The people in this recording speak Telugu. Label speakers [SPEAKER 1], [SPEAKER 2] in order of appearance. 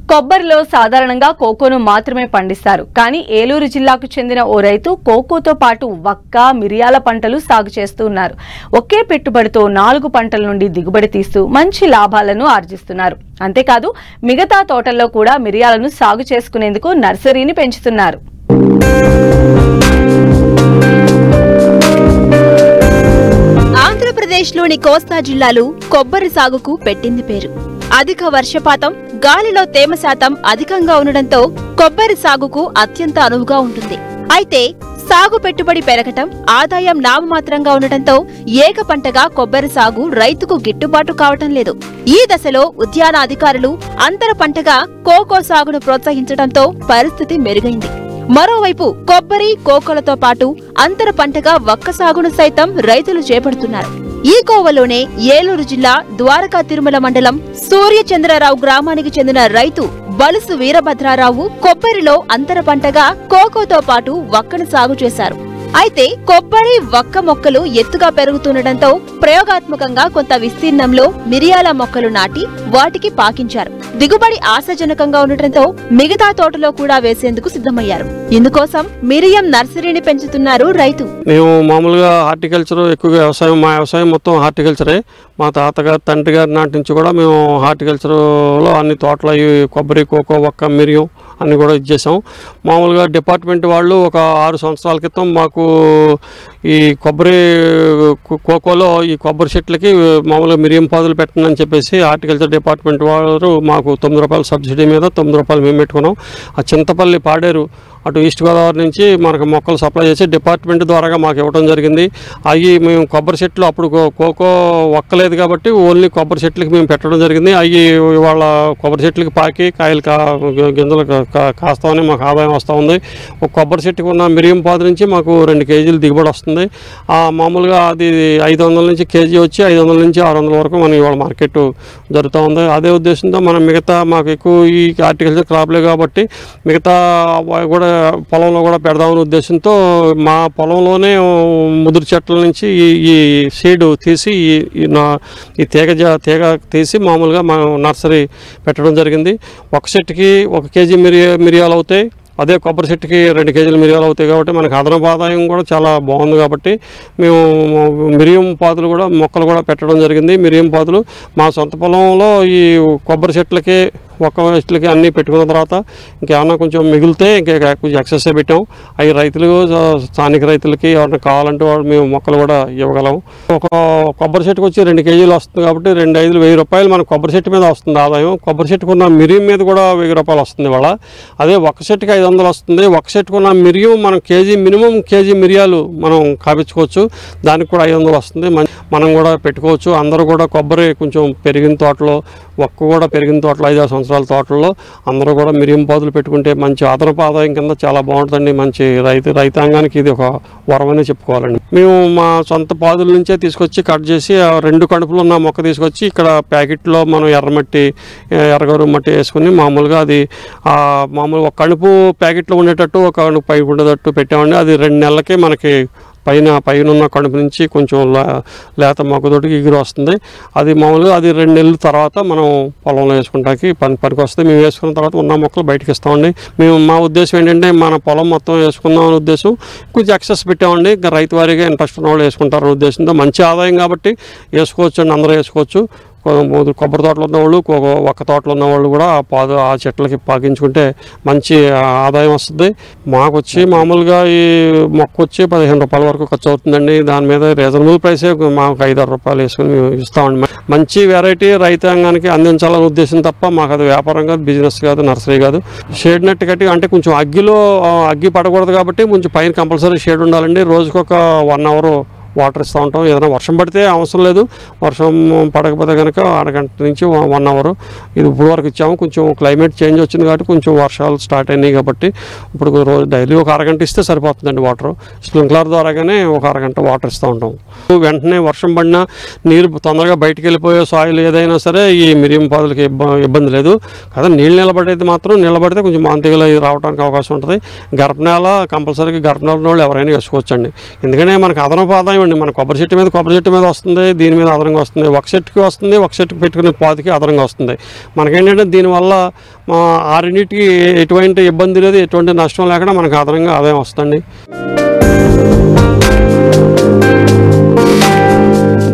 [SPEAKER 1] కొబ్బరిలో సాధారణంగా కోకోను మాత్రమే పండిస్తారు. కానీ ఏలూరు జిల్లాకు చెందిన ఓ రైతు కోకోతో పాటు వక్క, మిరియాల పంటలు సాగు చేస్తున్నారు. ఒకే పెట్టుబడితో 4 పంటల నుండి దిగుబడి తీస్తూ మంచి లాభాలను ఆర్జిస్తున్నారు. అంతేకాదు మిగతా తోటల్లో కూడా మిరియాలను సాగు చేసుకునేందుకు నర్సరీని పెంచుతున్నారు.
[SPEAKER 2] ఆంధ్రప్రదేశ్లోని కోస్తా జిల్లాలు కొబ్బరి సాగుకు పెట్టింది పేరు. అధిక వర్షపాతం, గాలిలో తేమ శాతం అధికంగా ఉండడంతో కొబ్బరి సాగుకు అత్యంత అనువుగా ఉంటుంది. అయితే సాగు పెట్టుబడి పెరగటం, ఆదాయం నామమాత్రంగా ఉండటంతో ఏక పంటగా కొబ్బరి సాగు రైతుకు గిట్టుబాటు కావటం లేదు. ఈ దశలో ఉద్యాన అధికారులు అంతర పంటగా కోకో సాగును ప్రోత్సహించడంతో పరిస్థితి మెరుగైంది. మరోవైపు కొబ్బరి, కోకోలతో పాటు అంతర పంటగా వక్క సాగును సైతం రైతులు చేపడుతున్నారు. ఈ కోవలోనే ఏలూరు జిల్లా ద్వారకా తిరుమల మండలం సూర్యచంద్రరావు గ్రామానికి చెందిన రైతు బలుసు వీరభద్రారావు కొబ్బరిలో అంతర పంటగా కోకోతో పాటు వక్కను సాగు చేశారు. అయితే కొబ్బరి, వక్క మొక్కలు ఎత్తుగా పెరుగుతుండటంతో ప్రయోగాత్మకంగా కొంత విస్తీర్ణంలో మిరియాల మొక్కలు నాటి వాటికి పాకించారు. దిగుబడి ఆశాజనకంగా ఉండటంతో మిగతా తోటలో కూడా వేసేందుకు సిద్ధమయ్యారు. ఇందుకోసం మిరియం నర్సరీని పెంచుతున్నారు రైతు.
[SPEAKER 3] మేము మామూలుగా హార్టికల్చర్ ఎక్కువగా వ్యవసాయం, మా వ్యవసాయం మొత్తం హార్టికల్చరే. మా తాతగారు, తండ్రి గారి నాటి నుంచి కూడా మేము హార్టికల్చర్లో అన్ని తోటలు కొబ్బరి, కోకో, వక్క, మిరియం అన్ని కూడా ఇచ్చేసాం. మామూలుగా డిపార్ట్మెంట్ వాళ్ళు ఒక 6 సంవత్సరాల క్రితం మాకు ఈ కొబ్బరి, కోకోలో ఈ కొబ్బరి చెట్లకి మామూలుగా మిరియం పాదులు పెట్టండి చెప్పేసి హార్టికల్చర్ డిపార్ట్మెంట్ వాళ్ళు మాకు 9 రూపాయల సబ్సిడీ మీద 9 రూపాయలు మేము పెట్టుకున్నాం. ఆ చింతపల్లి, పాడేరు అటు ఈస్ట్ గోదావరి నుంచి మనకు మొక్కలు సప్లై చేసి డిపార్ట్మెంట్ ద్వారాగా మాకు ఇవ్వడం జరిగింది. అవి మేము కొబ్బరి చెట్లు అప్పుడు కోకో ఒక్కలేదు కాబట్టి ఓన్లీ కొబ్బరి చెట్లకి మేము పెట్టడం జరిగింది. అవి ఇవాళ కొబ్బరి చెట్లకి పాకి కాయలు గింజలు కాస్తామని మాకు ఆదాయం వస్తూ ఉంది. ఒక కొబ్బరి చెట్టుకు ఉన్న మిరియం పాదు నుంచి మాకు 2 కేజీలు దిగుబడి వస్తుంది. మామూలుగా అది 500 నుంచి కేజీ వచ్చి 500 నుంచి 600 వరకు మనం ఇవాళ మార్కెట్ జరుగుతూ ఉంది. అదే ఉద్దేశంతో మనం మిగతా మాకు ఎక్కువ ఈ హార్టికల్చర్ క్రాప్లే కాబట్టి మిగతా కూడా పొలంలో కూడా పెడదామనే ఉద్దేశంతో మా పొలంలోనే ముదురు చెట్ల నుంచి ఈ సీడ్ తీసి ఈ తీగ తీసి మామూలుగా మనం నర్సరీ పెట్టడం జరిగింది. ఒక చెట్టుకి 1 కేజీ మిరియాలు అవుతాయి. అదే కొబ్బరి చెట్టుకి 2 కేజీల మిరియాలు అవుతాయి కాబట్టి మనకు అదనపు ఆదాయం కూడా చాలా బాగుంది. కాబట్టి మేము మిరియం పాదులు కూడా మొక్కలు కూడా పెట్టడం జరిగింది. మిరియం పాదులు మా సొంత పొలంలో ఈ కొబ్బరి చెట్లకి, ఒక్క చెట్లకి అన్నీ పెట్టుకున్న తర్వాత ఇంకేమన్నా కొంచెం మిగిలితే కొంచెం ఎక్సెస్ పెట్టాం. అవి రైతులు, స్థానిక రైతులకి ఎవరైనా కావాలంటే వాళ్ళు మేము మొక్కలు కూడా ఇవ్వగలం. ఒక కొబ్బరి చెట్టుకు వచ్చి 2 కేజీలు వస్తుంది కాబట్టి 2 5 1000 రూపాయలు మనకు కొబ్బరి చెట్టు మీద వస్తుంది ఆదాయం. కొబ్బరి చెట్టుకున్న మిరియం మీద కూడా 1000 రూపాయలు వస్తుంది వాళ్ళ. అదే ఒక్క చెట్టుకి 500 వస్తుంది. ఒక్క చెట్టుకున్న మిరియం మనం మినిమం కేజీ మిరియాలు మనం కాపించుకోవచ్చు. దానికి కూడా 500 వస్తుంది. మనం కూడా పెట్టుకోవచ్చు. అందరూ కూడా కొబ్బరి కొంచెం పెరిగిన తోటలో, ఒక్క కూడా పెరిగిన తోటలో 5-6 సంవత్సరాల తోటల్లో అందరూ కూడా మిరియం పాదులు పెట్టుకుంటే మంచి అదనపు ఆదాయం కింద చాలా బాగుంటుందండి. మంచి రైతాంగానికి ఇది ఒక వరమనే చెప్పుకోవాలండి. మేము మా సొంత పాదుల నుంచే తీసుకొచ్చి కట్ చేసి 2 కడుపులు ఉన్న మొక్క తీసుకొచ్చి ఇక్కడ ప్యాకెట్లో మనం ఎర్రగరు మట్టి వేసుకుని మామూలుగా అది మామూలుగా ఒక కడుపు ప్యాకెట్లో ఉండేటట్టు, ఒక కడుపు పైపు ఉండేటట్టు పెట్టామండి. అది 2 నెలలకే మనకి పైన ఉన్న కడుపు నుంచి కొంచెం లేత మొక్కతోటికి ఎగురు వస్తుంది. అది మామూలుగా అది 2 నెలల తర్వాత మనం పొలంలో వేసుకుంటానికి పనికి వస్తుంది. మేము వేసుకున్న తర్వాత ఉన్న మొక్కలు బయటకు ఇస్తామండి. మా ఉద్దేశం ఏంటంటే మన పొలం మొత్తం వేసుకుందాం అనే ఉద్దేశం. కొంచెం ఎక్సెస్ పెట్టామండి. ఇంకా రైతు వారీగా ఇంట్రెస్ట్ ఉన్న వాళ్ళు వేసుకుంటారనే ఉద్దేశంతో మంచి ఆదాయం కాబట్టి వేసుకోవచ్చు అండి, అందరూ వేసుకోవచ్చు. కొబ్బరి తోటలు ఉన్నవాళ్ళు, ఒక్క తోటలు ఉన్నవాళ్ళు కూడా ఆ చెట్లకి పాకించుకుంటే మంచి ఆదాయం వస్తుంది. మాకు వచ్చి మామూలుగా ఈ మొక్క వచ్చి 15 రూపాయల వరకు ఖర్చు అవుతుందండి. దాని మీద రీజనబుల్ ప్రైసే మాకు 5-6 రూపాయలు వేసుకుని మేము ఇస్తామండి. మంచి వెరైటీ రైతాంగానికి అందించాలనే ఉద్దేశం తప్ప మాకు అది వ్యాపారం కాదు, బిజినెస్ కాదు, నర్సరీ కాదు. షేడ్ నెట్ కట్టి అంటే కొంచెం అగ్గి పడకూడదు కాబట్టి కొంచెం పైన కంపల్సరీ షేడ్ ఉండాలండి. రోజుకొక 1 అవర్ వాటర్ ఇస్తూ ఉంటాం. ఏదైనా వర్షం పడితే అవసరం లేదు. వర్షం పడకపోతే కనుక అరగంట నుంచి 1 అవర్ ఇది ఇప్పుడు వరకు ఇచ్చాము. కొంచెం క్లైమేట్ చేంజ్ వచ్చింది కాబట్టి కొంచెం వర్షాలు స్టార్ట్ అయినాయి కాబట్టి ఇప్పుడు రోజు డైలీ ఒక అరగంట ఇస్తే సరిపోతుందండి వాటర్. స్ప్రింక్లర్ ద్వారాగానే ఒక అరగంట వాటర్ ఇస్తూ ఉంటాం. వెంటనే వర్షం పడినా నీరు తొందరగా బయటికి వెళ్ళిపోయే సాయిల్ ఏదైనా సరే ఈ మిరియం పాదులకి ఇబ్బంది లేదు. కదా నీళ్ళు నిలబడేది మాత్రం నిలబడితే కొంచెం మాంతిగలు రావడానికి అవకాశం ఉంటుంది. గర్భనేల కంపల్సరీగా గర్భనేల వాళ్ళు ఎవరైనా వేసుకోవచ్చండి. ఎందుకంటే మనకు అదనపు ఆదాయం అండి. మన కొబ్బరి చెట్టు మీద వస్తుంది, దీని మీద అదనంగా వస్తుంది, ఒక చెట్టుకి వస్తుంది, ఒక చెట్టుకి పెట్టుకునే పాతికి అదనంగా వస్తుంది. మనకేంటంటే దీనివల్ల ఆ రెండింటికి ఎటువంటి ఇబ్బంది లేదు, ఎటువంటి నష్టం లేకుండా మనకు అదనంగా ఆదాయం వస్తుంది.